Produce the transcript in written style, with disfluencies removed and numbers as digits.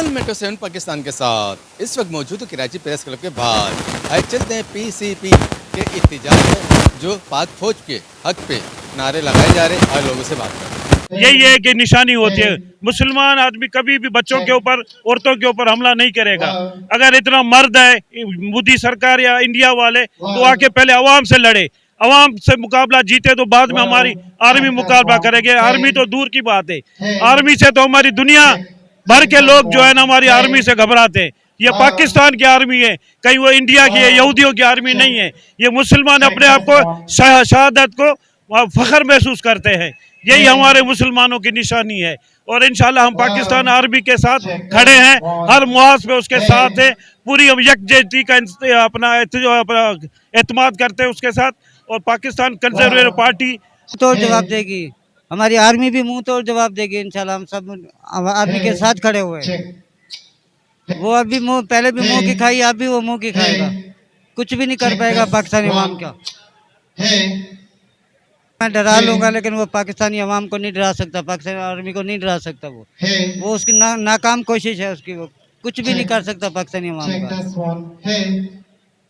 बिल्कुल मेट्रो 7 पाकिस्तान के साथ इस वक्त मौजूद हूं कराची प्रेस क्लब के बाहर। आए चलते हैं पीसीपी के इत्तेजाज में जो पाक फौज के हक पे नारे लगाए जा रहे हैं और लोगों से बात कर रहे हैं। यही है कि निशानी होती है। मुसलमान आदमी कभी भी बच्चों के ऊपर, औरतों के ऊपर हमला नहीं करेगा। अगर इतना मर्द है मोदी सरकार या इंडिया वाले, तो आके पहले अवाम से लड़े, अवाम से मुकाबला जीते तो बाद में हमारी आर्मी मुकाबला करेंगे। आर्मी तो दूर की बात है, आर्मी से तो हमारी दुनिया भर के लोग जो है ना हमारी आर्मी से घबराते हैं। ये पाकिस्तान की आर्मी है, कहीं वो इंडिया की है, यहूदियों की आर्मी नहीं है। ये मुसलमान अपने आप को शहादत को फख्र महसूस करते हैं। यही हमारे मुसलमानों की निशानी है। और इंशाल्लाह हम पाकिस्तान आर्मी के साथ खड़े हैं, हर मुहाज पे उसके साथ है। पूरी हम यकजहती का अपना एतमाद करते हैं उसके साथ। और पाकिस्तान कंजर्वेटिव पार्टी तो जवाब देगी, हमारी आर्मी भी मुंह तोड़ जवाब देगी। इंशाल्लाह हम सब आर्मी के साथ खड़े हुए हैं। वो अभी मुंह, पहले भी मुंह की खाई, अब भी वो मुंह की खाएगा। कुछ भी नहीं कर पाएगा पाकिस्तानी अवाम का। मैं डरा लूंगा, लेकिन वो पाकिस्तानी अवाम को नहीं डरा सकता, पाकिस्तानी आर्मी को नहीं डरा सकता। वो उसकी नाकाम कोशिश है उसकी। वो कुछ भी नहीं कर सकता पाकिस्तानी अवाम का।